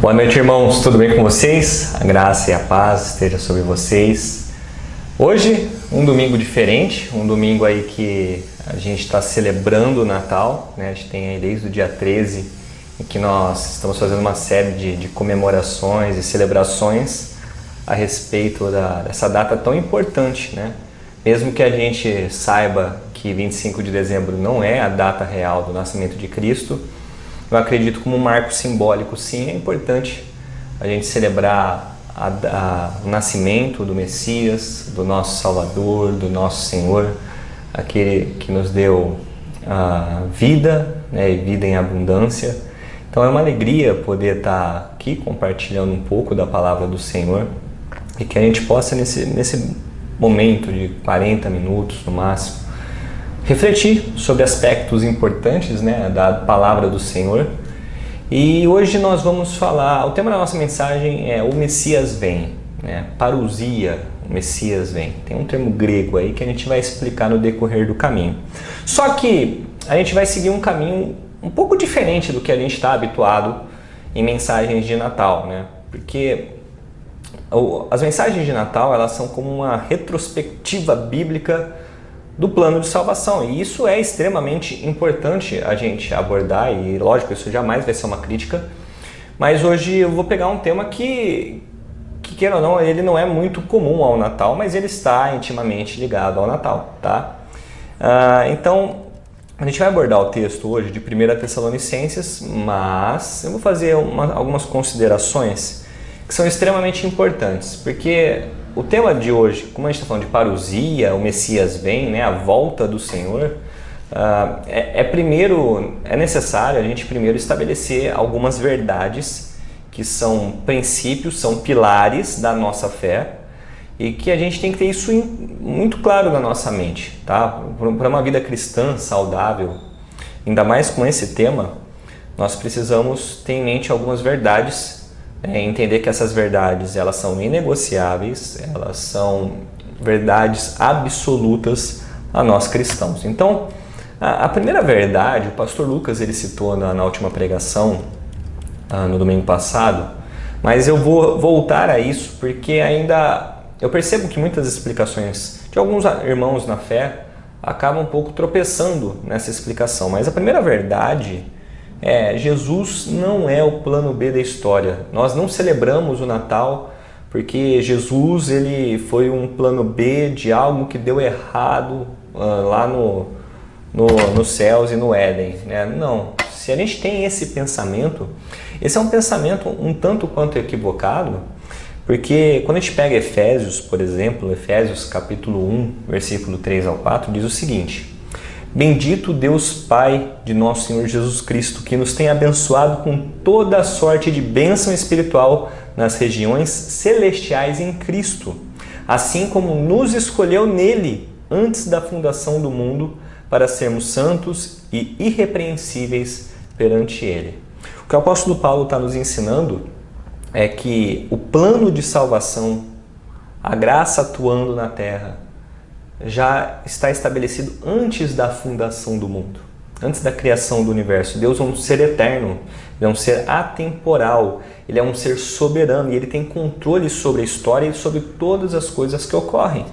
Boa noite, irmãos. Tudo bem com vocês? A graça e a paz esteja sobre vocês. Hoje, um domingo diferente, um domingo aí que a gente está celebrando o Natal, né? A gente tem aí desde o dia 13, em que nós estamos fazendo uma série de comemorações e celebrações a respeito dessa data tão importante, né? Mesmo que a gente saiba que 25 de dezembro não é a data real do nascimento de Cristo, eu acredito como um marco simbólico, sim, é importante a gente celebrar o nascimento do Messias, do nosso Salvador, do nosso Senhor, aquele que nos deu a vida, né, e vida em abundância. Então é uma alegria poder estar aqui compartilhando um pouco da palavra do Senhor e que a gente possa nesse momento de 40 minutos no máximo, refletir sobre aspectos importantes, né, da palavra do Senhor. E hoje nós vamos falar, o tema da nossa mensagem é o Messias vem, né, parousia, o Messias vem. Tem um termo grego aí que a gente vai explicar no decorrer do caminho. Só que a gente vai seguir um caminho um pouco diferente do que a gente está habituado em mensagens de Natal, né? Porque as mensagens de Natal, elas são como uma retrospectiva bíblica do plano de salvação, e isso é extremamente importante a gente abordar, e lógico, isso jamais vai ser uma crítica, mas hoje eu vou pegar um tema que queira ou não, ele não é muito comum ao Natal, mas ele está intimamente ligado ao Natal, tá? Então, a gente vai abordar o texto hoje de 1 Tessalonicenses, mas eu vou fazer algumas considerações que são extremamente importantes, porque o tema de hoje, como a gente está falando de parousia, o Messias vem, né, a volta do Senhor, é necessário a gente primeiro estabelecer algumas verdades que são princípios, são pilares da nossa fé e que a gente tem que ter isso muito claro na nossa mente, tá? Para uma vida cristã saudável, ainda mais com esse tema, nós precisamos ter em mente algumas verdades. Entender que essas verdades, elas são inegociáveis, elas são verdades absolutas a nós cristãos. Então, a primeira verdade, o pastor Lucas ele citou na última pregação, no domingo passado, mas eu vou voltar a isso porque ainda eu percebo que muitas explicações de alguns irmãos na fé acabam um pouco tropeçando nessa explicação. Mas a primeira verdade Jesus não é o plano B da história. Nós não celebramos o Natal porque Jesus ele foi um plano B de algo que deu errado lá nos céus e no Éden, né? Não. Se a gente tem esse pensamento, esse é um pensamento um tanto quanto equivocado, porque quando a gente pega Efésios, por exemplo, Efésios capítulo 1, versículo 3 ao 4, diz o seguinte: Bendito Deus Pai de nosso Senhor Jesus Cristo, que nos tem abençoado com toda a sorte de bênção espiritual nas regiões celestiais em Cristo, assim como nos escolheu nele antes da fundação do mundo para sermos santos e irrepreensíveis perante ele. O que o apóstolo Paulo está nos ensinando é que o plano de salvação, a graça atuando na terra, já está estabelecido antes da fundação do mundo, antes da criação do universo. Deus é um ser eterno, ele é um ser atemporal, ele é um ser soberano e ele tem controle sobre a história e sobre todas as coisas que ocorrem.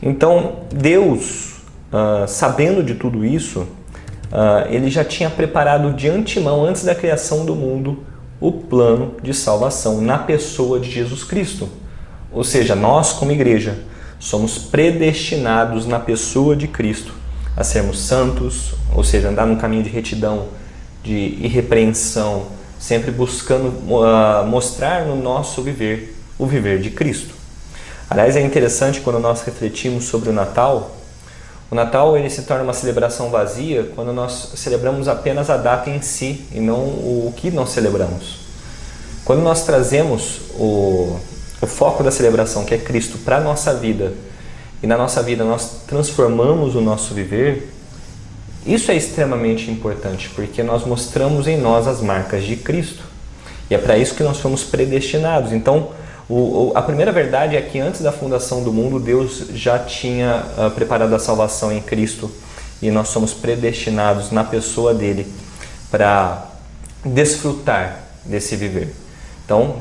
Então, Deus, sabendo de tudo isso, ele já tinha preparado de antemão, antes da criação do mundo, o plano de salvação na pessoa de Jesus Cristo. Ou seja, nós como igreja, somos predestinados na pessoa de Cristo a sermos santos, ou seja, andar num caminho de retidão, de irrepreensão, sempre buscando mostrar no nosso viver o viver de Cristo. Aliás, é interessante quando nós refletimos sobre o Natal ele se torna uma celebração vazia quando nós celebramos apenas a data em si e não o que nós celebramos. Quando nós trazemos o foco da celebração, que é Cristo, para a nossa vida, e na nossa vida nós transformamos o nosso viver, isso é extremamente importante, porque nós mostramos em nós as marcas de Cristo. E é para isso que nós fomos predestinados. Então, a primeira verdade é que antes da fundação do mundo, Deus já tinha preparado a salvação em Cristo, e nós somos predestinados na pessoa dele para desfrutar desse viver. Então,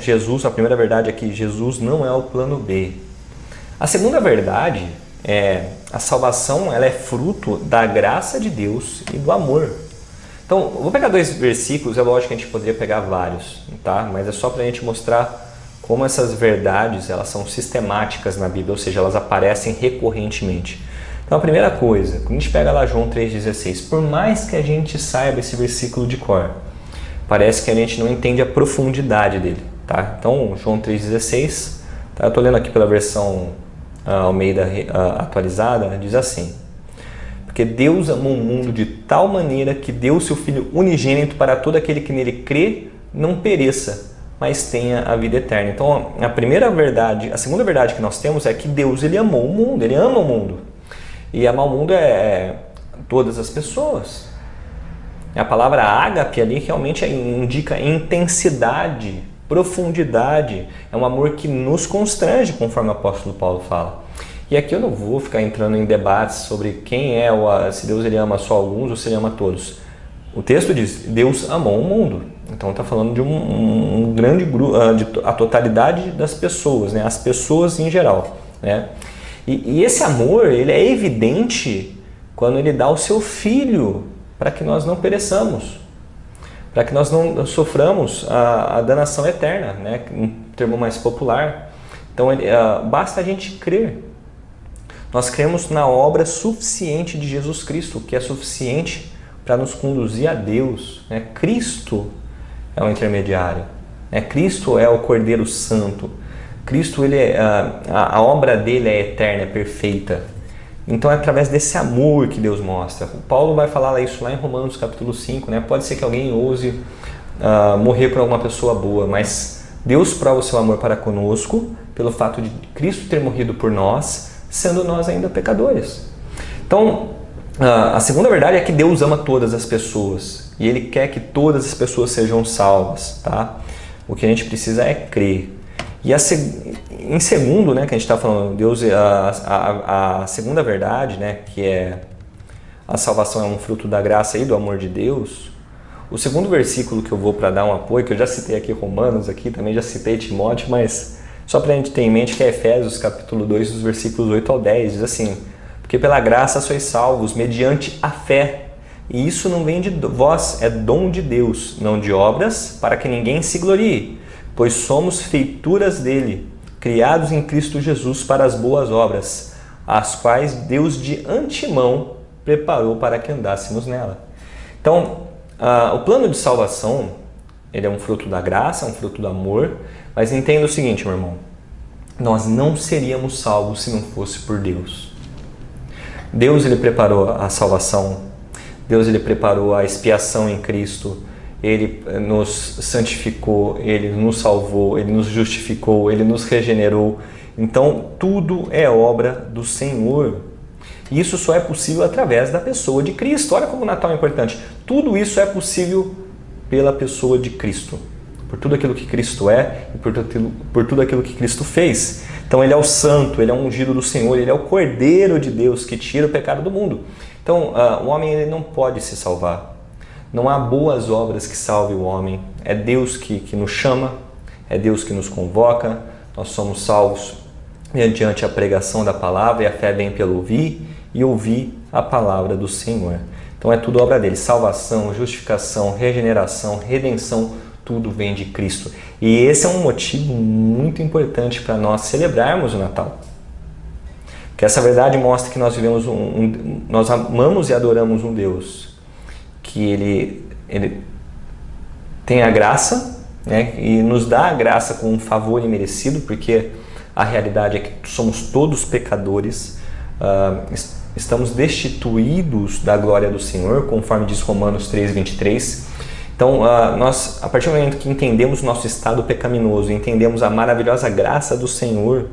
a primeira verdade é que Jesus não é o plano B. A segunda verdade é a salvação, ela é fruto da graça de Deus e do amor. Então, eu vou pegar 2 versículos, é lógico que a gente poderia pegar vários, tá? Mas é só para a gente mostrar como essas verdades elas são sistemáticas na Bíblia, ou seja, elas aparecem recorrentemente. Então, a primeira coisa, quando a gente pega lá João 3,16, por mais que a gente saiba esse versículo de cor, parece que a gente não entende a profundidade dele, tá? Então, João 3,16, tá? Eu estou lendo aqui pela versão Almeida atualizada, diz assim: porque Deus amou o mundo de tal maneira que deu o seu Filho unigênito para todo aquele que nele crê não pereça, mas tenha a vida eterna. Então, a segunda verdade que nós temos é que Deus ele amou o mundo, ele ama o mundo. E amar o mundo é todas as pessoas. A palavra ágape ali realmente indica intensidade, profundidade. É um amor que nos constrange, conforme o apóstolo Paulo fala. E aqui eu não vou ficar entrando em debates sobre quem se Deus ele ama só alguns ou se ele ama todos. O texto diz, Deus amou o mundo. Então está falando de um grande grupo, a totalidade das pessoas, né? As pessoas em geral, né? E esse amor, ele é evidente quando ele dá o seu Filho para que nós não pereçamos, para que nós não soframos a danação eterna, né? Um termo mais popular. Então basta a gente crer. Nós cremos na obra suficiente de Jesus Cristo, que é suficiente para nos conduzir a Deus, né? Cristo é o intermediário, né? Cristo é o Cordeiro Santo. Cristo, a obra dele é eterna, é perfeita. Então é através desse amor que Deus mostra. O Paulo vai falar isso lá em Romanos capítulo 5, né? Pode ser que alguém ouse morrer por alguma pessoa boa, mas Deus prova o seu amor para conosco pelo fato de Cristo ter morrido por nós, sendo nós ainda pecadores. Então, a segunda verdade é que Deus ama todas as pessoas e Ele quer que todas as pessoas sejam salvas, tá? O que a gente precisa é crer. E em segundo, né, que a gente está falando, Deus, a segunda verdade, né, que é a salvação é um fruto da graça e do amor de Deus. O segundo versículo que eu vou para dar um apoio, que eu já citei aqui Romanos, aqui também já citei Timóteo, mas só para a gente ter em mente que é Efésios capítulo 2, dos versículos 8 ao 10, diz assim: porque pela graça sois salvos, mediante a fé, e isso não vem de vós, é dom de Deus, não de obras, para que ninguém se glorie, pois somos feituras dele, criados em Cristo Jesus para as boas obras, as quais Deus de antemão preparou para que andássemos nela. Então, o plano de salvação, ele é um fruto da graça, um fruto do amor, mas entenda o seguinte, meu irmão, nós não seríamos salvos se não fosse por Deus. Deus, ele preparou a salvação, Deus, ele preparou a expiação em Cristo, Ele nos santificou, Ele nos salvou, Ele nos justificou, Ele nos regenerou. Então, tudo é obra do Senhor. E isso só é possível através da pessoa de Cristo. Olha como o Natal é importante. Tudo isso é possível pela pessoa de Cristo. Por tudo aquilo que Cristo é e por tudo aquilo que Cristo fez. Então, Ele é o santo, Ele é o ungido do Senhor, Ele é o Cordeiro de Deus que tira o pecado do mundo. Então, o homem ele não pode se salvar. Não há boas obras que salvem o homem. É Deus que nos chama, é Deus que nos convoca. Nós somos salvos mediante a pregação da palavra, e a fé vem pelo ouvir e ouvir a palavra do Senhor. Então é tudo obra dele. Salvação, justificação, regeneração, redenção, tudo vem de Cristo. E esse é um motivo muito importante para nós celebrarmos o Natal. Porque essa verdade mostra que nós vivemos nós amamos e adoramos um Deus que ele tem a graça, né, e nos dá a graça com um favor imerecido, porque a realidade é que somos todos pecadores, estamos destituídos da glória do Senhor, conforme diz Romanos 3:23. Então, nós, a partir do momento que entendemos nosso estado pecaminoso, entendemos a maravilhosa graça do Senhor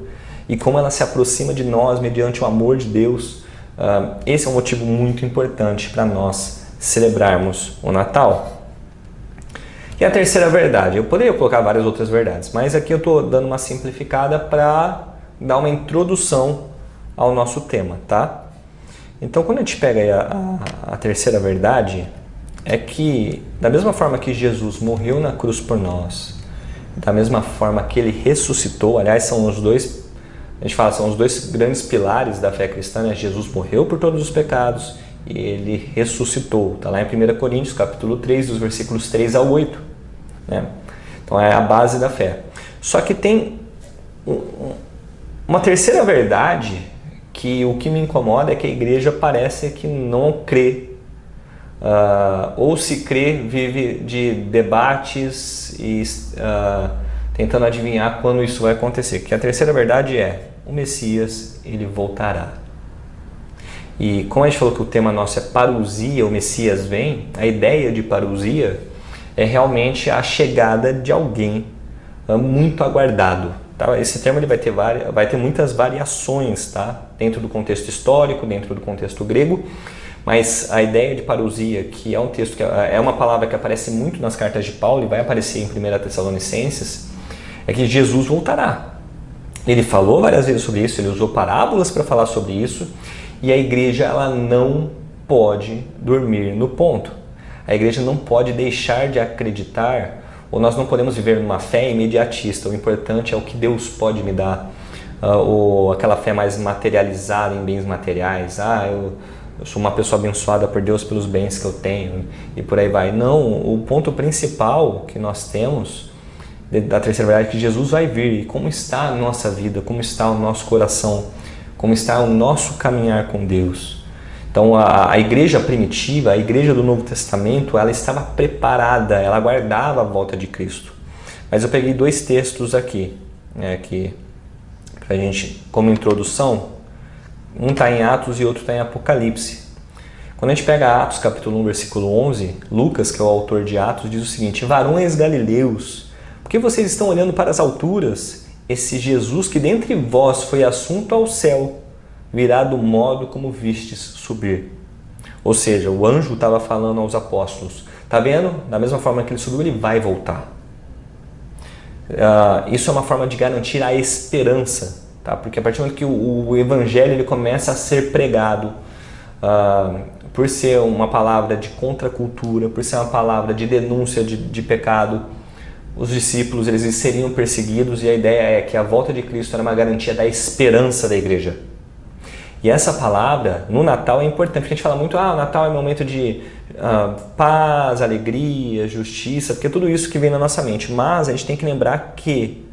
e como ela se aproxima de nós mediante o amor de Deus, esse é um motivo muito importante para nós celebrarmos o Natal. E a terceira verdade, eu poderia colocar várias outras verdades, mas aqui eu estou dando uma simplificada para dar uma introdução ao nosso tema, tá? Então, quando a gente pega aí a terceira verdade, é que da mesma forma que Jesus morreu na cruz por nós, da mesma forma que ele ressuscitou. Aliás, são os dois, a gente fala, são os dois grandes pilares da fé cristã, né? Jesus morreu por todos os pecados e ele ressuscitou. Está lá em 1 Coríntios, capítulo 3, dos versículos 3 ao 8. Né? Então é a base da fé. Só que tem uma terceira verdade que o que me incomoda é que a igreja parece que não crê. Ou se crê, vive de debates e tentando adivinhar quando isso vai acontecer. Que a terceira verdade é: o Messias, ele voltará. E como a gente falou que o tema nosso é parousia, o Messias vem, a ideia de parousia é realmente a chegada de alguém muito aguardado. Tá? Esse termo ele vai ter muitas variações, tá? Dentro do contexto histórico, dentro do contexto grego, mas a ideia de parousia, que é um texto que é uma palavra que aparece muito nas cartas de Paulo e vai aparecer em 1 Tessalonicenses, é que Jesus voltará. Ele falou várias vezes sobre isso, ele usou parábolas para falar sobre isso, e a igreja ela não pode dormir no ponto. A igreja não pode deixar de acreditar, ou nós não podemos viver numa fé imediatista. O importante é o que Deus pode me dar, ou aquela fé mais materializada em bens materiais. Eu sou uma pessoa abençoada por Deus pelos bens que eu tenho, e por aí vai. Não, o ponto principal que nós temos da terceira verdade é que Jesus vai vir. E como está a nossa vida, como está o nosso coração, como está o nosso caminhar com Deus. Então a igreja primitiva, a igreja do Novo Testamento, ela estava preparada, ela aguardava a volta de Cristo. Mas eu peguei dois textos aqui, que pra gente, como introdução, um está em Atos e outro está em Apocalipse. Quando a gente pega Atos capítulo 1, versículo 11, Lucas, que é o autor de Atos, diz o seguinte: varões galileus, por que vocês estão olhando para as alturas? Esse Jesus que dentre vós foi assunto ao céu, virá do modo como vistes subir. Ou seja, o anjo estava falando aos apóstolos: está vendo? Da mesma forma que ele subiu, ele vai voltar. Isso é uma forma de garantir a esperança, tá? Porque a partir do momento que o evangelho ele começa a ser pregado, por ser uma palavra de contracultura, por ser uma palavra de denúncia de pecado, os discípulos eles seriam perseguidos, e a ideia é que a volta de Cristo era uma garantia da esperança da igreja. E essa palavra, no Natal, é importante, porque a gente fala muito, o Natal é um momento de paz, alegria, justiça, porque é tudo isso que vem na nossa mente. Mas a gente tem que lembrar que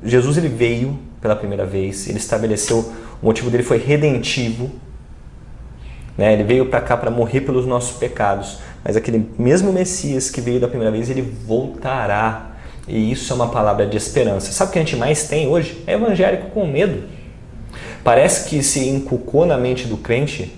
Jesus ele veio pela primeira vez, ele estabeleceu, o motivo dele foi redentivo, né? Ele veio para cá para morrer pelos nossos pecados, mas aquele mesmo Messias que veio da primeira vez, ele voltará. E isso é uma palavra de esperança. Sabe o que a gente mais tem hoje? É evangélico com medo. Parece que se inculcou na mente do crente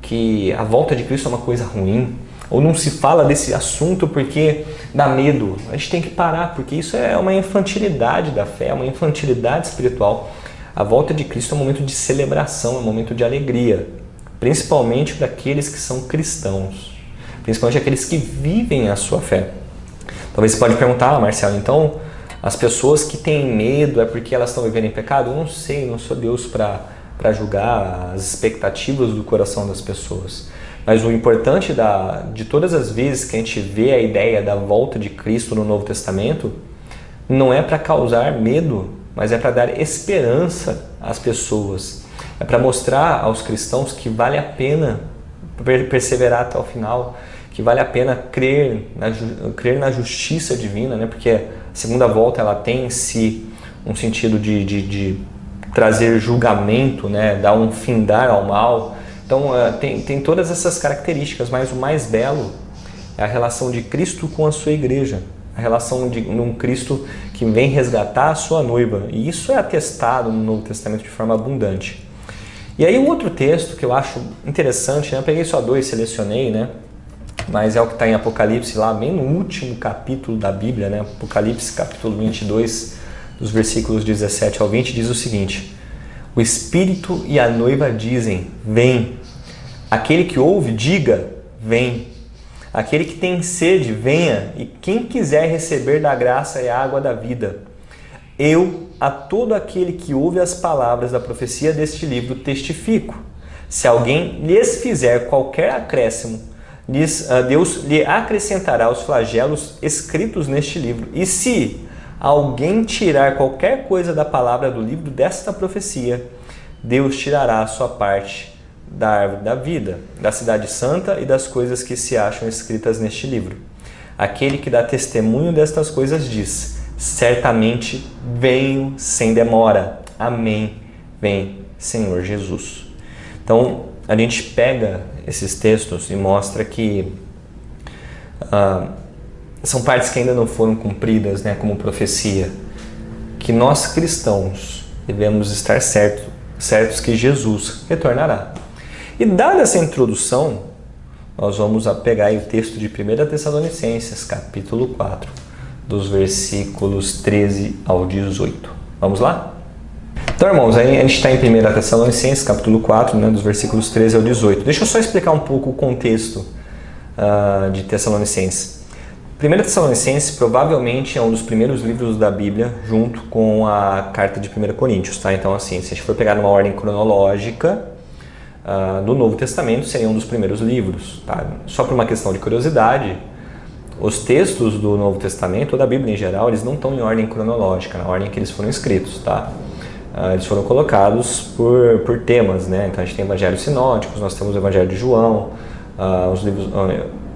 que a volta de Cristo é uma coisa ruim, ou não se fala desse assunto porque dá medo. A gente tem que parar, porque isso é uma infantilidade da fé, é uma infantilidade espiritual. A volta de Cristo é um momento de celebração, é um momento de alegria, principalmente para aqueles que são cristãos, principalmente aqueles que vivem a sua fé. Talvez você pode perguntar, Marcelo, então as pessoas que têm medo é porque elas estão vivendo em pecado? Eu não sei, não sou Deus para julgar as expectativas do coração das pessoas. Mas o importante de todas as vezes que a gente vê a ideia da volta de Cristo no Novo Testamento, não é para causar medo, mas é para dar esperança às pessoas. É para mostrar aos cristãos que vale a pena perseverar até o final, que vale a pena crer na justiça divina, né? Porque a segunda volta ela tem em si um sentido de trazer julgamento, né? Dar um findar ao mal. Então tem todas essas características, mas o mais belo é a relação de Cristo com a sua igreja, a relação de um Cristo que vem resgatar a sua noiva, e isso é atestado no Novo Testamento de forma abundante. E aí um outro texto que eu acho interessante, né? Eu peguei só dois, selecionei, né? Mas é o que está em Apocalipse, lá bem no último capítulo da Bíblia, né? Apocalipse capítulo 22, dos versículos 17 ao 20, diz o seguinte: o Espírito e a noiva dizem, vem. Aquele que ouve, diga, vem. Aquele que tem sede, venha. E quem quiser receber da graça e a água da vida. Eu, a todo aquele que ouve as palavras da profecia deste livro, testifico. Se alguém lhes fizer qualquer acréscimo, Deus lhe acrescentará os flagelos escritos neste livro. E se alguém tirar qualquer coisa da palavra do livro desta profecia, Deus tirará a sua parte da árvore da vida, da cidade santa e das coisas que se acham escritas neste livro. Aquele que dá testemunho destas coisas diz: certamente venho sem demora. Amém. Vem, Senhor Jesus. Então, a gente pega esses textos e mostra que são partes que ainda não foram cumpridas, né, como profecia, que nós cristãos devemos estar certos que Jesus retornará. E dada essa introdução, nós vamos pegar aí o texto de 1 Tessalonicenses, capítulo 4, dos versículos 13 ao 18. Vamos lá? Então, irmãos, a gente está em 1 Tessalonicenses, capítulo 4, né, dos versículos 13 ao 18. Deixa eu só explicar um pouco o contexto de Tessalonicenses. 1 Tessalonicenses provavelmente é um dos primeiros livros da Bíblia, junto com a carta de 1 Coríntios, tá? Então, assim, se a gente for pegar numa ordem cronológica do Novo Testamento, seria um dos primeiros livros, tá? Só por uma questão de curiosidade, os textos do Novo Testamento, ou da Bíblia em geral, eles não estão em ordem cronológica, na ordem que eles foram escritos, tá? Eles foram colocados por temas, né? Então, a gente tem evangelhos sinóticos, nós temos o Evangelho de João, os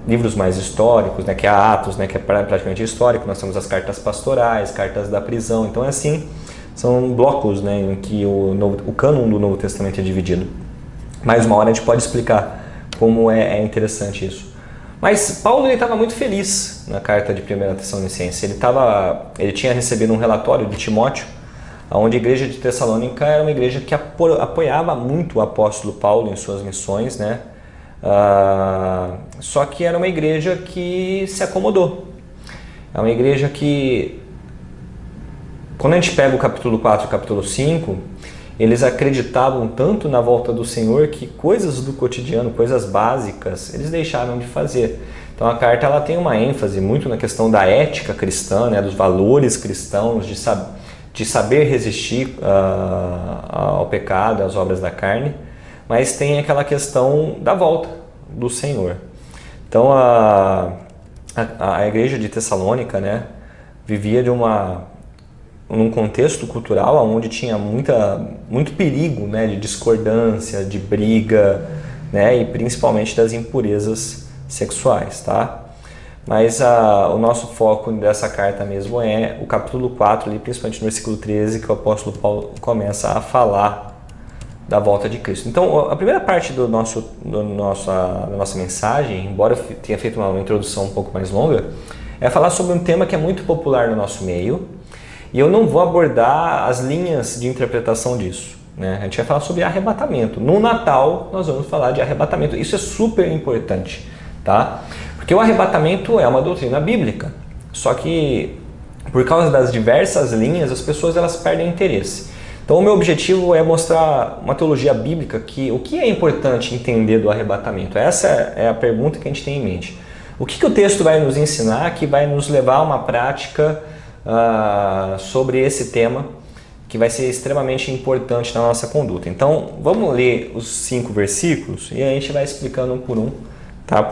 livros mais históricos, né, que é Atos, né, que é praticamente histórico. Nós temos as cartas pastorais, cartas da prisão. Então, é assim, são blocos, né, em que o cânon do Novo Testamento é dividido. Mais uma hora a gente pode explicar como é interessante isso. Mas Paulo estava muito feliz na carta de 1 Tessalonicenses. Ele tinha recebido um relatório de Timóteo, onde a igreja de Tessalônica era uma igreja que apoiava muito o apóstolo Paulo em suas missões, né? Só que era uma igreja que se acomodou. É uma igreja que, quando a gente pega o capítulo 4 e o capítulo 5, eles acreditavam tanto na volta do Senhor que coisas do cotidiano, coisas básicas, eles deixaram de fazer. Então a carta ela tem uma ênfase muito na questão da ética cristã, né, dos valores cristãos, de saber resistir ao pecado, às obras da carne, mas tem aquela questão da volta do Senhor. Então a igreja de Tessalônica, né, vivia num contexto cultural onde tinha muito perigo, né, de discordância, de briga, né, e principalmente das impurezas sexuais, tá? Mas o nosso foco dessa carta mesmo é o capítulo 4, ali, principalmente no versículo 13, que o apóstolo Paulo começa a falar da volta de Cristo. Então, a primeira parte da nossa mensagem, embora eu tenha feito uma introdução um pouco mais longa, é falar sobre um tema que é muito popular no nosso meio, e eu não vou abordar as linhas de interpretação disso, né? A gente vai falar sobre arrebatamento. No Natal, nós vamos falar de arrebatamento. Isso é super importante, tá? Porque o arrebatamento é uma doutrina bíblica, só que por causa das diversas linhas, as pessoas elas perdem interesse. Então o meu objetivo é mostrar uma teologia bíblica o que é importante entender do arrebatamento. Essa é a pergunta que a gente tem em mente. O que o texto vai nos ensinar que vai nos levar a uma prática sobre esse tema que vai ser extremamente importante na nossa conduta. Então vamos ler os 5 versículos e a gente vai explicando um por um, tá?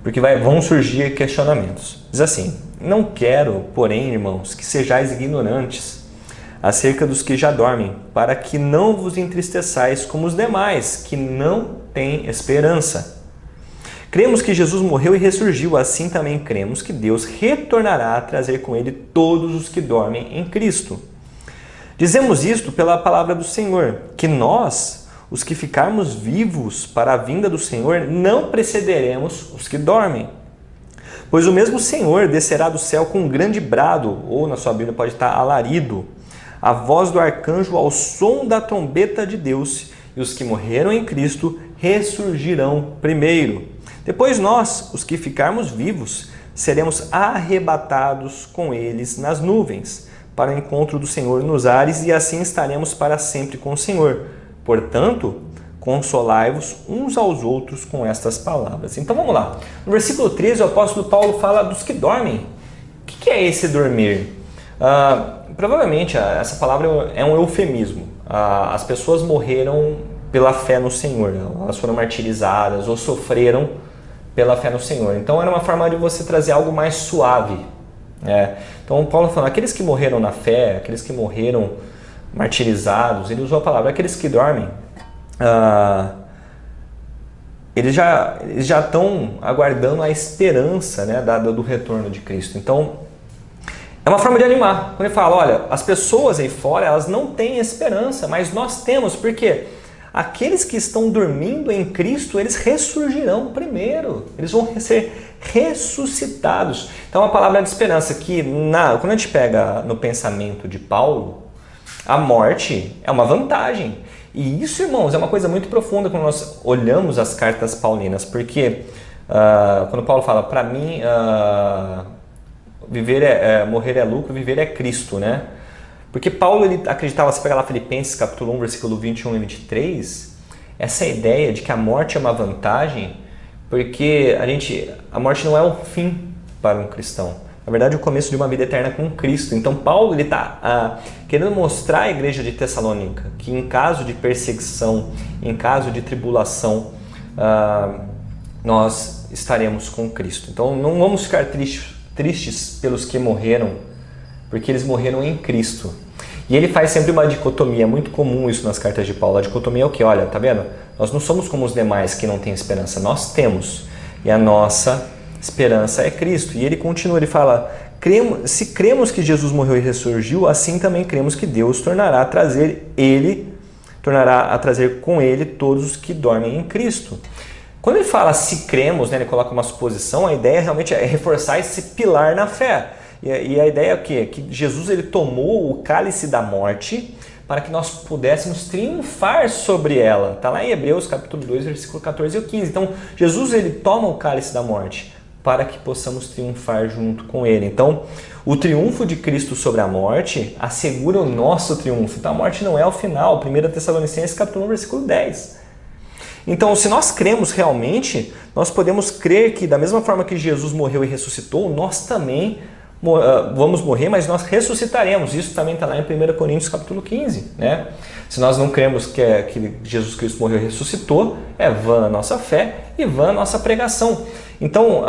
Porque vão surgir questionamentos. Diz assim: não quero, porém, irmãos, que sejais ignorantes acerca dos que já dormem, para que não vos entristeçais como os demais, que não têm esperança. Cremos que Jesus morreu e ressurgiu, assim também cremos que Deus retornará a trazer com ele todos os que dormem em Cristo. Dizemos isto pela palavra do Senhor, que nós, os que ficarmos vivos para a vinda do Senhor, não precederemos os que dormem. Pois o mesmo Senhor descerá do céu com um grande brado, ou na sua Bíblia pode estar alarido, a voz do arcanjo ao som da trombeta de Deus, e os que morreram em Cristo ressurgirão primeiro. Depois nós, os que ficarmos vivos, seremos arrebatados com eles nas nuvens, para o encontro do Senhor nos ares, e assim estaremos para sempre com o Senhor. Portanto, consolai-vos uns aos outros com estas palavras. Então vamos lá. No versículo 13, o apóstolo Paulo fala dos que dormem. O que é esse dormir? Provavelmente essa palavra é um eufemismo. As pessoas morreram pela fé no Senhor, elas foram martirizadas ou sofreram pela fé no Senhor. Então era uma forma de você trazer algo mais suave. Então Paulo falando, aqueles que morreram na fé, aqueles que morreram martirizados, ele usou a palavra, aqueles que dormem, eles já estão aguardando a esperança, né, do retorno de Cristo. Então, é uma forma de animar. Quando ele fala, olha, as pessoas aí fora, elas não têm esperança, mas nós temos, porque aqueles que estão dormindo em Cristo, eles ressurgirão primeiro. Eles vão ser ressuscitados. Então, a palavra de esperança, que quando a gente pega no pensamento de Paulo, a morte é uma vantagem. E isso, irmãos, é uma coisa muito profunda quando nós olhamos as cartas paulinas, porque quando Paulo fala, para mim, morrer é lucro, viver é Cristo, né? Porque Paulo ele acreditava, se pegar lá Filipenses capítulo 1, versículo 21 e 23, essa ideia de que a morte é uma vantagem, porque a morte não é o fim para um cristão. Na verdade, o começo de uma vida eterna com Cristo. Então, Paulo está querendo mostrar à igreja de Tessalônica que em caso de perseguição, em caso de tribulação, nós estaremos com Cristo. Então, não vamos ficar tristes pelos que morreram, porque eles morreram em Cristo. E ele faz sempre uma dicotomia, é muito comum isso nas cartas de Paulo. A dicotomia é o que? Olha, tá vendo? Nós não somos como os demais que não têm esperança, nós temos. E a nossa esperança é Cristo. E ele continua, ele fala, se cremos que Jesus morreu e ressurgiu, assim também cremos que Deus tornará a trazer com ele todos os que dormem em Cristo. Quando ele fala se cremos, né, ele coloca uma suposição, a ideia realmente é reforçar esse pilar na fé. E a ideia é o quê? Que Jesus ele tomou o cálice da morte para que nós pudéssemos triunfar sobre ela. Está lá em Hebreus capítulo 2, versículo 14 e 15. Então, Jesus ele toma o cálice da morte para que possamos triunfar junto com ele. Então, o triunfo de Cristo sobre a morte assegura o nosso triunfo. Então, a morte não é o final. 1 Tessalonicenses capítulo 1, versículo 10. Então, se nós cremos realmente, nós podemos crer que da mesma forma que Jesus morreu e ressuscitou, nós também vamos morrer, mas nós ressuscitaremos. Isso também está lá em 1 Coríntios capítulo 15. Né? Se nós não cremos que Jesus Cristo morreu e ressuscitou, é vã a nossa fé e vã a nossa pregação. Então,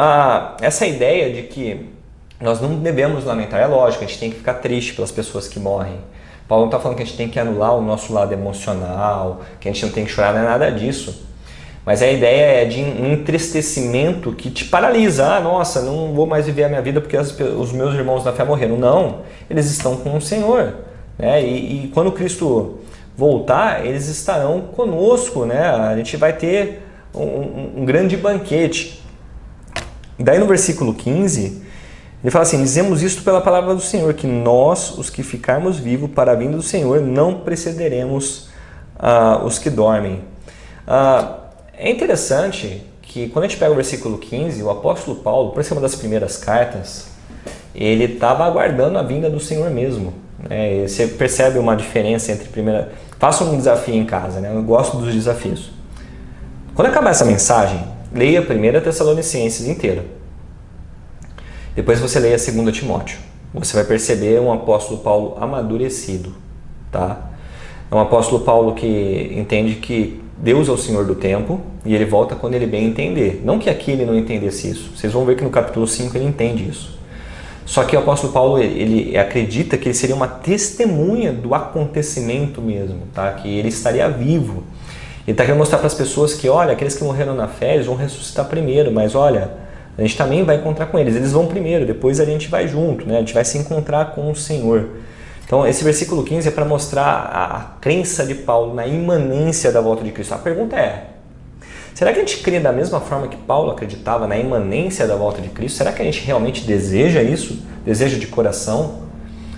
essa ideia de que nós não devemos lamentar, é lógico, a gente tem que ficar triste pelas pessoas que morrem. Paulo não está falando que a gente tem que anular o nosso lado emocional, que a gente não tem que chorar, não é nada disso. Mas a ideia é de um entristecimento que te paralisa. Nossa, não vou mais viver a minha vida porque os meus irmãos na fé morreram. Não, eles estão com o Senhor. Né? E quando Cristo voltar, eles estarão conosco. Né? A gente vai ter um grande banquete. Daí no versículo 15, ele fala assim, dizemos isto pela palavra do Senhor, que nós, os que ficarmos vivos para a vinda do Senhor, não precederemos os que dormem. É interessante que quando a gente pega o versículo 15, o apóstolo Paulo, por ser uma das primeiras cartas, ele estava aguardando a vinda do Senhor mesmo. Né? Você percebe uma diferença entre primeira... Faça um desafio em casa, né? Eu gosto dos desafios. Quando acabar essa mensagem, leia a 1 Tessalonicenses inteira. Depois você leia a 2 Timóteo. Você vai perceber um apóstolo Paulo amadurecido. Tá? É um apóstolo Paulo que entende que Deus é o Senhor do tempo e ele volta quando ele bem entender. Não que aqui ele não entendesse isso. Vocês vão ver que no capítulo 5 ele entende isso. Só que o apóstolo Paulo ele acredita que ele seria uma testemunha do acontecimento mesmo, tá? Que ele estaria vivo. Ele está querendo mostrar para as pessoas que, olha, aqueles que morreram na fé, eles vão ressuscitar primeiro, mas olha, a gente também vai encontrar com eles. Eles vão primeiro, depois a gente vai junto, né? A gente vai se encontrar com o Senhor. Então, esse versículo 15 é para mostrar a crença de Paulo na imanência da volta de Cristo. A pergunta é, será que a gente crê da mesma forma que Paulo acreditava na imanência da volta de Cristo? Será que a gente realmente deseja isso? Deseja de coração?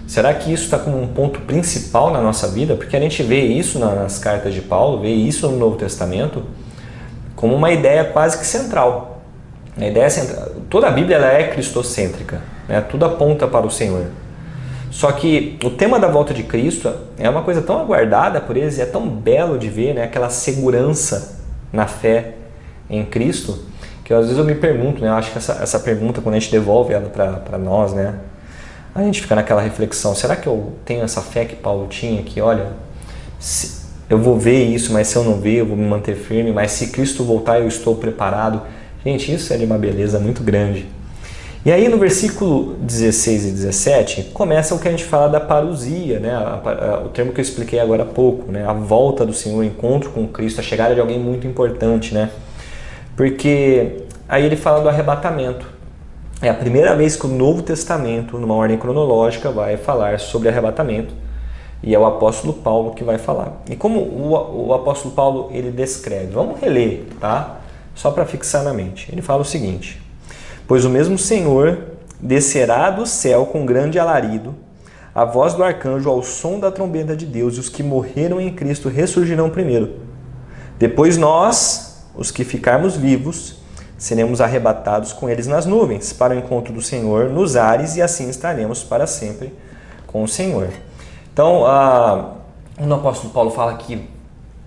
Será que isso está como um ponto principal na nossa vida? Porque a gente vê isso nas cartas de Paulo, vê isso no Novo Testamento, como uma ideia quase que central. A ideia central, toda a Bíblia ela é cristocêntrica, né? Tudo aponta para o Senhor. Só que o tema da volta de Cristo é uma coisa tão aguardada por eles, e é tão belo de ver, né? Aquela segurança na fé em Cristo, que às vezes eu me pergunto, né? Eu acho que essa pergunta, quando a gente devolve ela para nós, né? A gente fica naquela reflexão, será que eu tenho essa fé que Paulo tinha, que olha, eu vou ver isso, mas se eu não ver, eu vou me manter firme, mas se Cristo voltar, eu estou preparado. Gente, isso é de uma beleza muito grande. E aí no versículo 16 e 17 começa o que a gente fala da parousia, né? O termo que eu expliquei agora há pouco, né? A volta do Senhor, o encontro com Cristo, a chegada de alguém muito importante, né? Porque aí ele fala do arrebatamento. É a primeira vez que o Novo Testamento, numa ordem cronológica, vai falar sobre arrebatamento. E é o apóstolo Paulo que vai falar. E como o apóstolo Paulo ele descreve, vamos reler, tá? Só para fixar na mente. Ele fala o seguinte: pois o mesmo Senhor descerá do céu com grande alarido, a voz do arcanjo ao som da trombeta de Deus, e os que morreram em Cristo ressurgirão primeiro. Depois nós, os que ficarmos vivos, seremos arrebatados com eles nas nuvens, para o encontro do Senhor nos ares, e assim estaremos para sempre com o Senhor. Então, o apóstolo Paulo fala que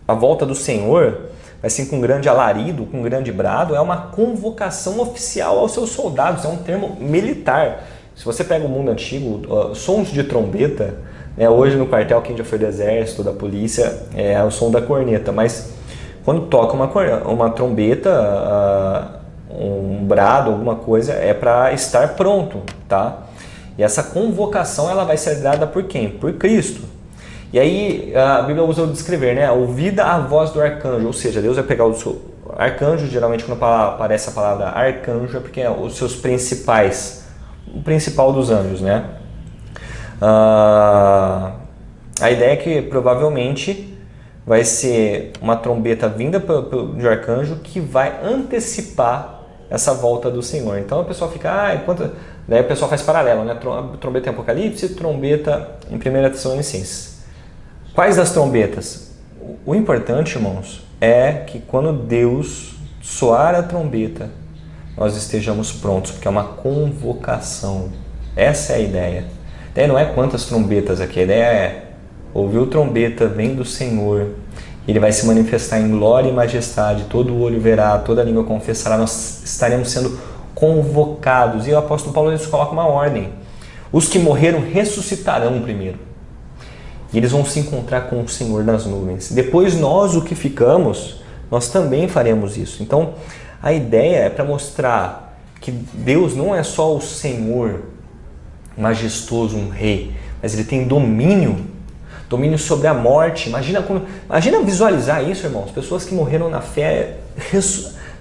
a volta do Senhor vai ser com grande alarido, com grande brado, é uma convocação oficial aos seus soldados, é um termo militar. Se você pega o mundo antigo, sons de trombeta, né, hoje no quartel, quem já foi do exército, da polícia, é o som da corneta, mas quando toca uma trombeta, um brado, alguma coisa, é para estar pronto, tá? E essa convocação ela vai ser dada por quem? Por Cristo. E aí a Bíblia usa o descrever, né? Ouvida a voz do arcanjo, ou seja, Deus vai pegar o seu arcanjo, geralmente quando aparece a palavra arcanjo é porque é os seus principais, o principal dos anjos, né? A ideia é que provavelmente vai ser uma trombeta vinda de arcanjo que vai antecipar essa volta do Senhor. Então a pessoa fica, daí o pessoal faz paralelo, né? Trombeta em Apocalipse, trombeta em 1 Tessalonicenses. Quais das trombetas? O importante, irmãos, é que quando Deus soar a trombeta, nós estejamos prontos, porque é uma convocação. Essa é a ideia. A ideia não é quantas trombetas aqui, a ideia é ouviu trombeta, vem do Senhor, Ele vai se manifestar em glória e majestade, todo o olho verá, toda língua confessará, nós estaremos sendo convocados. E o apóstolo Paulo nos coloca uma ordem. Os que morreram ressuscitarão primeiro. E eles vão se encontrar com o Senhor nas nuvens. Depois nós, o que ficamos, nós também faremos isso. Então, a ideia é para mostrar que Deus não é só o Senhor majestoso, um rei, mas Ele tem domínio sobre a morte. Imagina visualizar isso, irmãos. Pessoas que morreram na fé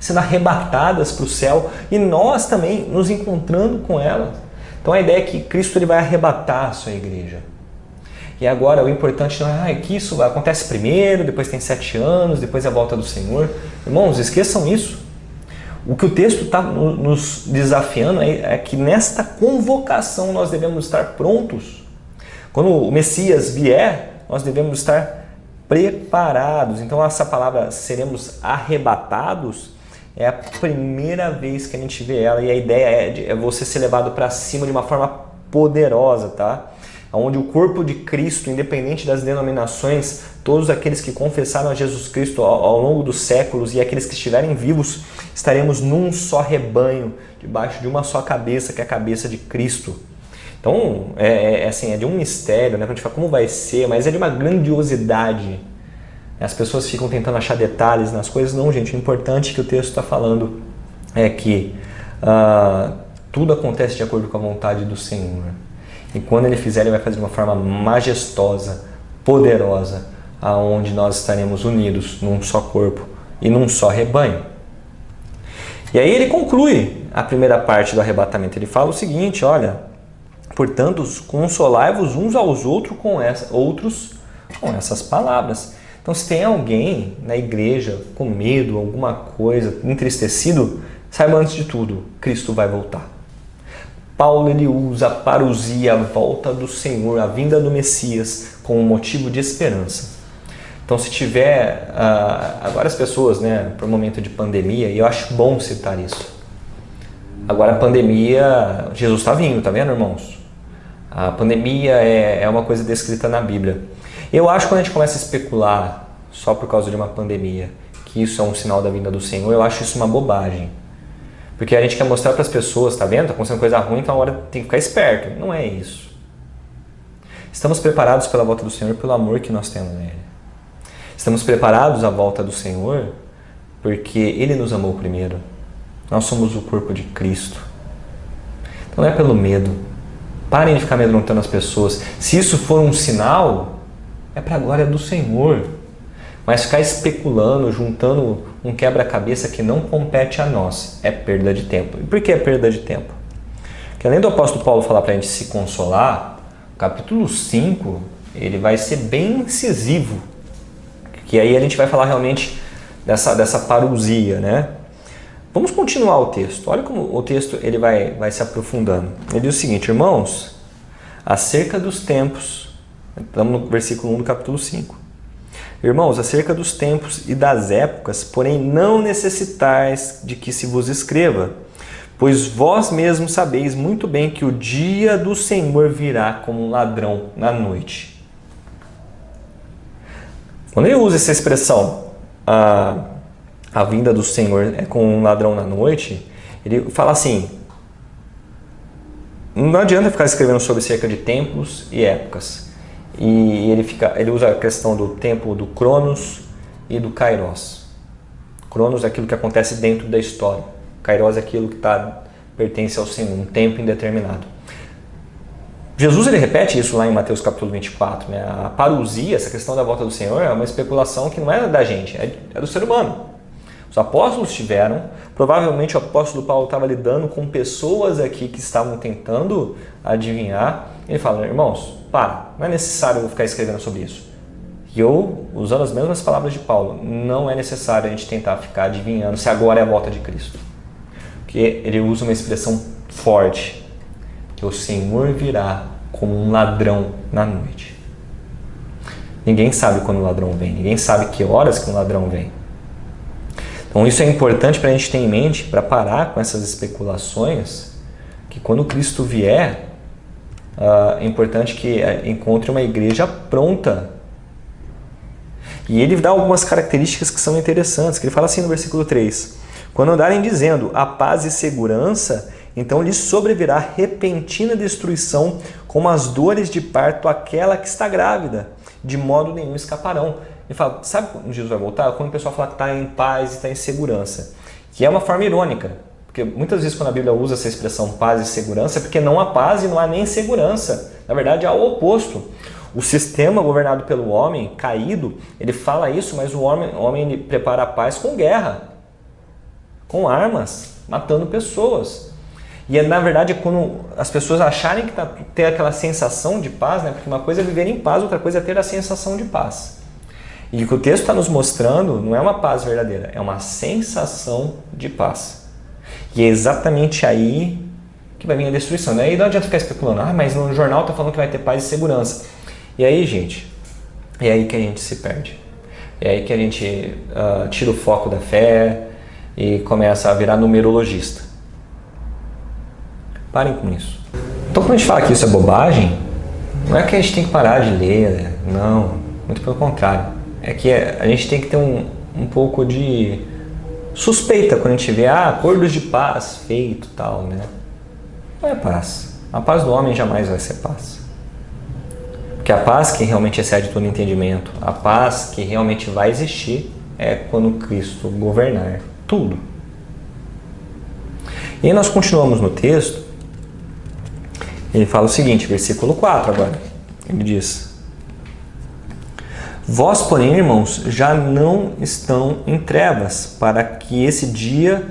sendo arrebatadas para o céu e nós também nos encontrando com elas. Então a ideia é que Cristo ele vai arrebatar a sua igreja. E agora o importante não é que isso acontece primeiro, depois tem 7 anos, depois é a volta do Senhor. Irmãos, esqueçam isso. O que o texto está nos desafiando é que nesta convocação nós devemos estar prontos. Quando o Messias vier, nós devemos estar preparados. Então essa palavra seremos arrebatados é a primeira vez que a gente vê ela. E a ideia é você ser levado para cima de uma forma poderosa, tá? Onde o corpo de Cristo, independente das denominações, todos aqueles que confessaram a Jesus Cristo ao longo dos séculos e aqueles que estiverem vivos, estaremos num só rebanho, debaixo de uma só cabeça, que é a cabeça de Cristo. Então, assim, é de um mistério, né? Quando a gente fala como vai ser, mas é de uma grandiosidade. As pessoas ficam tentando achar detalhes nas coisas. Não, gente, o importante que o texto está falando é que tudo acontece de acordo com a vontade do Senhor. E quando Ele fizer, Ele vai fazer de uma forma majestosa, poderosa, aonde nós estaremos unidos num só corpo e num só rebanho. E aí ele conclui a primeira parte do arrebatamento. Ele fala o seguinte, olha, portanto, consolai-vos uns aos outros com essas palavras. Então, se tem alguém na igreja com medo, alguma coisa, entristecido, saiba antes de tudo, Cristo vai voltar. Paulo ele usa a parousia, a volta do Senhor, a vinda do Messias, como motivo de esperança. Então, se tiver, agora as pessoas, né, para o momento de pandemia, e eu acho bom citar isso. Agora a pandemia, Jesus está vindo, tá vendo, irmãos? A pandemia é uma coisa descrita na Bíblia. Eu acho que quando a gente começa a especular só por causa de uma pandemia, que isso é um sinal da vinda do Senhor, eu acho isso uma bobagem. Porque a gente quer mostrar para as pessoas, tá vendo? Está acontecendo coisa ruim, então agora tem que ficar esperto. Não é isso. Estamos preparados pela volta do Senhor pelo amor que nós temos nele. Estamos preparados à volta do Senhor porque Ele nos amou primeiro. Nós somos o corpo de Cristo. Então não é pelo medo. Parem de ficar amedrontando as pessoas. Se isso for um sinal, é para a glória do Senhor. Mas ficar especulando, juntando um quebra-cabeça que não compete a nós, é perda de tempo. E por que é perda de tempo? Porque além do apóstolo Paulo falar para a gente se consolar, o capítulo 5, ele vai ser bem incisivo. Que aí a gente vai falar realmente dessa parousia, né? Vamos continuar o texto. Olha como o texto ele vai se aprofundando. Ele diz o seguinte: irmãos, acerca dos tempos, estamos no versículo 1 do capítulo 5. Irmãos, acerca dos tempos e das épocas, porém não necessitais de que se vos escreva, pois vós mesmos sabeis muito bem que o dia do Senhor virá como um ladrão na noite. Quando ele usa essa expressão, a vinda do Senhor é como um ladrão na noite, ele fala assim, não adianta ficar escrevendo sobre cerca de tempos e épocas. E ele usa a questão do tempo do Cronos e do Kairos. Cronos é aquilo que acontece dentro da história. Kairos é aquilo que pertence ao Senhor, um tempo indeterminado. Jesus ele repete isso lá em Mateus capítulo 24. Né? A parousia, essa questão da volta do Senhor, é uma especulação que não é da gente, é do ser humano. Os apóstolos tiveram, provavelmente o apóstolo Paulo estava lidando com pessoas aqui que estavam tentando adivinhar. Ele fala, irmãos, não é necessário eu ficar escrevendo sobre isso. E eu, usando as mesmas palavras de Paulo, não é necessário a gente tentar ficar adivinhando se agora é a volta de Cristo. Porque ele usa uma expressão forte, que o Senhor virá como um ladrão na noite. Ninguém sabe quando o ladrão vem, ninguém sabe que horas que um ladrão vem. Então isso é importante para a gente ter em mente, para parar com essas especulações, que quando Cristo vier, é importante que encontre uma igreja pronta. E ele dá algumas características que são interessantes, que ele fala assim no versículo 3, quando andarem dizendo a paz e segurança, então lhes sobrevirá repentina destruição, como as dores de parto àquela que está grávida, de modo nenhum escaparão. Ele fala, sabe quando Jesus vai voltar? Quando o pessoal fala que está em paz e está em segurança. Que é uma forma irônica. Porque muitas vezes quando a Bíblia usa essa expressão paz e segurança, é porque não há paz e não há nem segurança. Na verdade, há o oposto. O sistema governado pelo homem, caído, ele fala isso, mas o homem ele prepara a paz com guerra, com armas, matando pessoas. E na verdade, quando as pessoas acharem que ter aquela sensação de paz, né? Porque uma coisa é viver em paz, outra coisa é ter a sensação de paz. E o que o texto está nos mostrando não é uma paz verdadeira, é uma sensação de paz. E é exatamente aí que vai vir a destruição. Daí não adianta ficar especulando, mas no jornal está falando que vai ter paz e segurança. E aí, gente, é aí que a gente se perde. É aí que a gente tira o foco da fé e começa a virar numerologista. Parem com isso. Então quando a gente fala que isso é bobagem, não é que a gente tem que parar de ler, não, muito pelo contrário. É que a gente tem que ter um pouco de suspeita quando a gente vê acordos de paz feito e tal, né? Não é paz. A paz do homem jamais vai ser paz. Porque a paz que realmente excede todo entendimento, a paz que realmente vai existir é quando Cristo governar tudo. E aí nós continuamos no texto, ele fala o seguinte, versículo 4 agora, ele diz: vós, porém, irmãos, já não estão em trevas, para que esse dia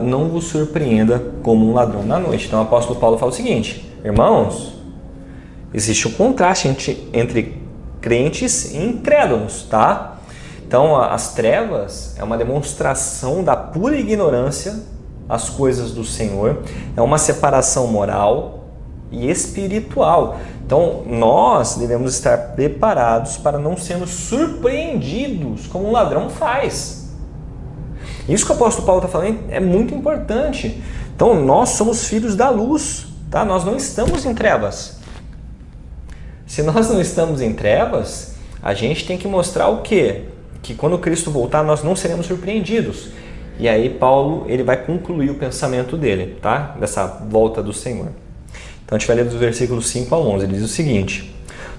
não vos surpreenda como um ladrão na noite. Então o apóstolo Paulo fala o seguinte, irmãos, existe um contraste entre crentes e incrédulos, tá? Então as trevas é uma demonstração da pura ignorância às coisas do Senhor, é uma separação moral e espiritual. Então nós devemos estar preparados para não sermos surpreendidos como um ladrão faz. Isso que o apóstolo Paulo está falando é muito importante. Então nós somos filhos da luz, tá? Nós não estamos em trevas. Se nós não estamos em trevas, a gente tem que mostrar o quê? Que quando Cristo voltar nós não seremos surpreendidos. E aí Paulo ele vai concluir o pensamento dele, tá? Dessa volta do Senhor. Então a gente vai ler dos versículos 5 a 11, ele diz o seguinte: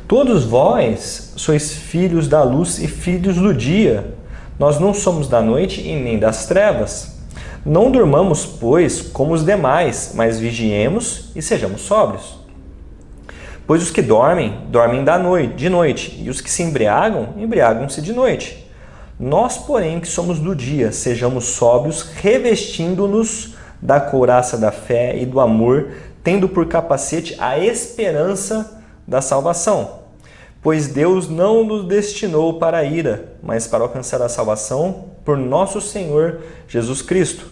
todos vós sois filhos da luz e filhos do dia, nós não somos da noite e nem das trevas. Não durmamos, pois, como os demais, mas vigiemos e sejamos sóbrios. Pois os que dormem, dormem de noite, e os que se embriagam, embriagam-se de noite. Nós, porém, que somos do dia, sejamos sóbrios, revestindo-nos da couraça da fé e do amor, tendo por capacete a esperança da salvação. Pois Deus não nos destinou para a ira, mas para alcançar a salvação por nosso Senhor Jesus Cristo,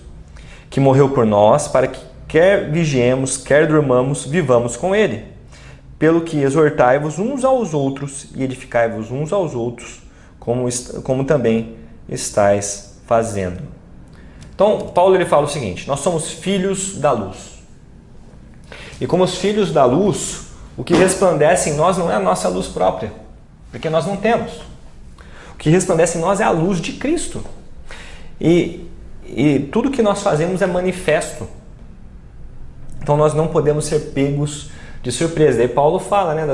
que morreu por nós, para que quer vigiemos, quer durmamos, vivamos com Ele. Pelo que exortai-vos uns aos outros e edificai-vos uns aos outros, como também estáis fazendo. Então, Paulo ele fala o seguinte: nós somos filhos da luz. E como os filhos da luz, o que resplandece em nós não é a nossa luz própria, porque nós não temos. O que resplandece em nós é a luz de Cristo. E tudo que nós fazemos é manifesto. Então nós não podemos ser pegos de surpresa. Daí Paulo fala, né,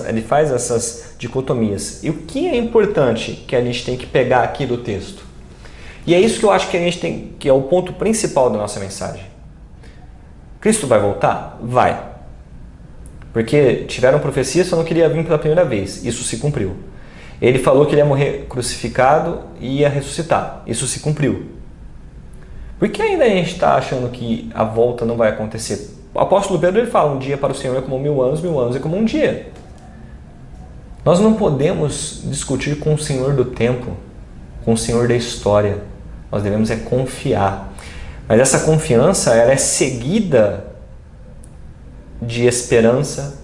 ele faz essas dicotomias. E o que é importante que a gente tem que pegar aqui do texto? E é isso que eu acho que a gente tem, que é o ponto principal da nossa mensagem. Cristo vai voltar? Vai. Porque tiveram profecias falando que ele ia vir pela primeira vez. Isso se cumpriu. Ele falou que ele ia morrer crucificado e ia ressuscitar. Isso se cumpriu. Por que ainda a gente está achando que a volta não vai acontecer? O apóstolo Pedro ele fala: um dia para o Senhor é como 1000 anos é como um dia. Nós não podemos discutir com o Senhor do tempo, com o Senhor da história. Nós devemos confiar. Mas essa confiança ela é seguida de esperança,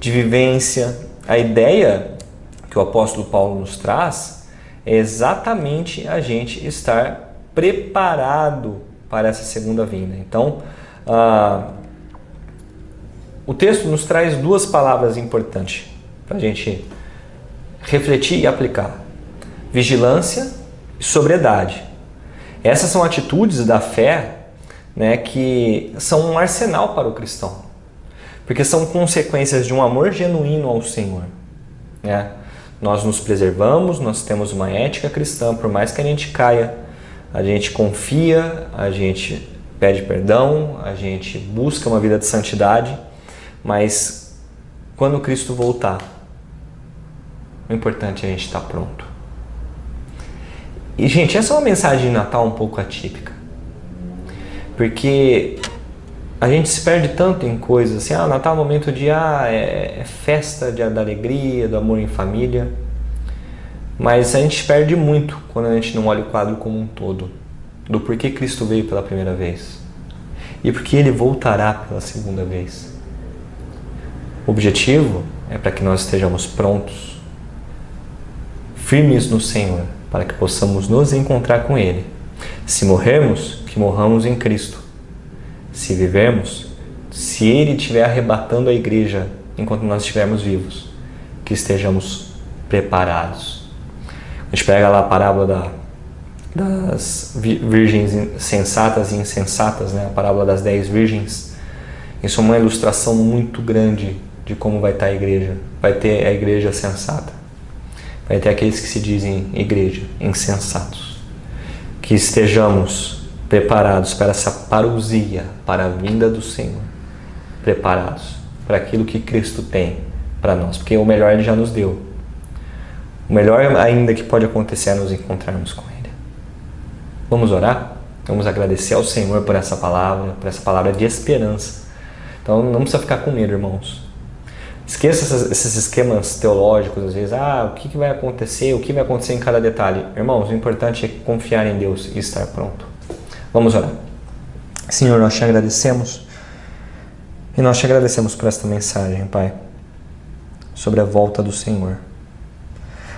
de vivência. A ideia que o apóstolo Paulo nos traz é exatamente a gente estar preparado para essa segunda vinda. Então, o texto nos traz duas palavras importantes para a gente refletir e aplicar: vigilância e sobriedade. Essas são atitudes da fé, né, que são um arsenal para o cristão, porque são consequências de um amor genuíno ao Senhor, né? Nós nos preservamos, nós temos uma ética cristã, por mais que a gente caia, a gente confia, a gente pede perdão, a gente busca uma vida de santidade, mas quando Cristo voltar, o importante é a gente estar pronto. E, gente, essa é uma mensagem de Natal um pouco atípica, porque a gente se perde tanto em coisas assim: Natal é um momento de festa da alegria, do amor em família, mas a gente perde muito quando a gente não olha o quadro como um todo, do porquê Cristo veio pela primeira vez e porque Ele voltará pela segunda vez. O objetivo é para que nós estejamos prontos, firmes no Senhor, para que possamos nos encontrar com Ele. Se morrermos, que morramos em Cristo. Se vivermos, se Ele estiver arrebatando a igreja enquanto nós estivermos vivos, que estejamos preparados. A gente pega lá a parábola das virgens sensatas e insensatas, né? A parábola das 10 virgens. Isso é uma ilustração muito grande de como vai estar a igreja. Vai ter a igreja sensata. Vai ter aqueles que se dizem igreja, insensatos. Que estejamos preparados para essa parousia, para a vinda do Senhor. Preparados para aquilo que Cristo tem para nós. Porque o melhor Ele já nos deu. O melhor ainda que pode acontecer é nos encontrarmos com Ele. Vamos orar? Vamos agradecer ao Senhor por essa palavra de esperança. Então não precisa ficar com medo, irmãos. Esqueça esses esquemas teológicos, às vezes, o que vai acontecer, o que vai acontecer em cada detalhe. Irmãos, o importante é confiar em Deus e estar pronto. Vamos orar. Senhor, nós te agradecemos e nós te agradecemos por esta mensagem, Pai, sobre a volta do Senhor.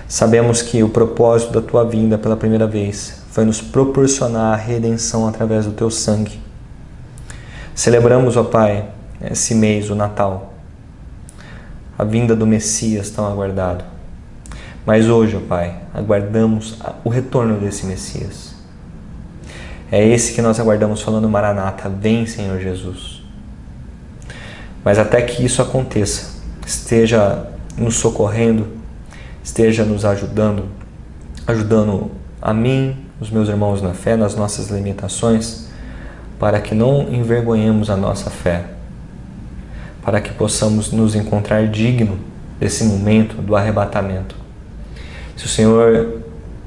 Sabemos que o propósito da Tua vinda pela primeira vez foi nos proporcionar a redenção através do Teu sangue. Celebramos, ó Pai, esse mês, o Natal, a vinda do Messias tão aguardado. Mas hoje, ó Pai, aguardamos o retorno desse Messias. É esse que nós aguardamos falando: Maranata, vem, Senhor Jesus. Mas até que isso aconteça, esteja nos socorrendo, esteja nos ajudando a mim, os meus irmãos na fé, nas nossas limitações, para que não envergonhemos a nossa fé, para que possamos nos encontrar digno desse momento do arrebatamento. Se o Senhor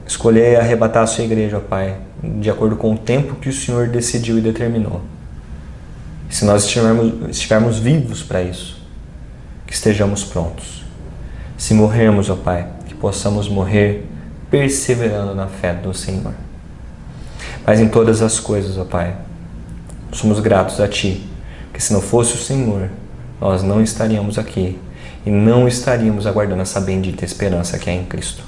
escolher arrebatar a sua igreja, ó Pai, de acordo com o tempo que o Senhor decidiu e determinou, se nós estivermos vivos para isso, que estejamos prontos. Se morrermos, ó Pai, que possamos morrer perseverando na fé do Senhor. Mas em todas as coisas, ó Pai, somos gratos a Ti, que se não fosse o Senhor, nós não estaríamos aqui e não estaríamos aguardando essa bendita esperança que é em Cristo.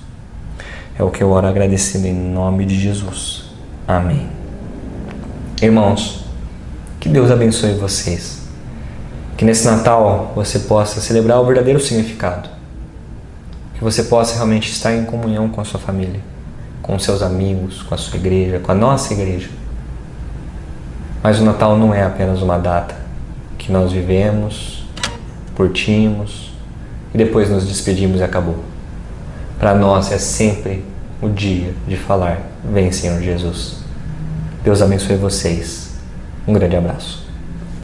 É o que eu oro agradecido em nome de Jesus. Amém. Irmãos, que Deus abençoe vocês. Que nesse Natal você possa celebrar o verdadeiro significado. Que você possa realmente estar em comunhão com a sua família, com os seus amigos, com a sua igreja, com a nossa igreja. Mas o Natal não é apenas uma data que nós vivemos, curtimos e depois nos despedimos e acabou. Para nós é sempre o dia de falar: vem, Senhor Jesus. Deus abençoe vocês. Um grande abraço.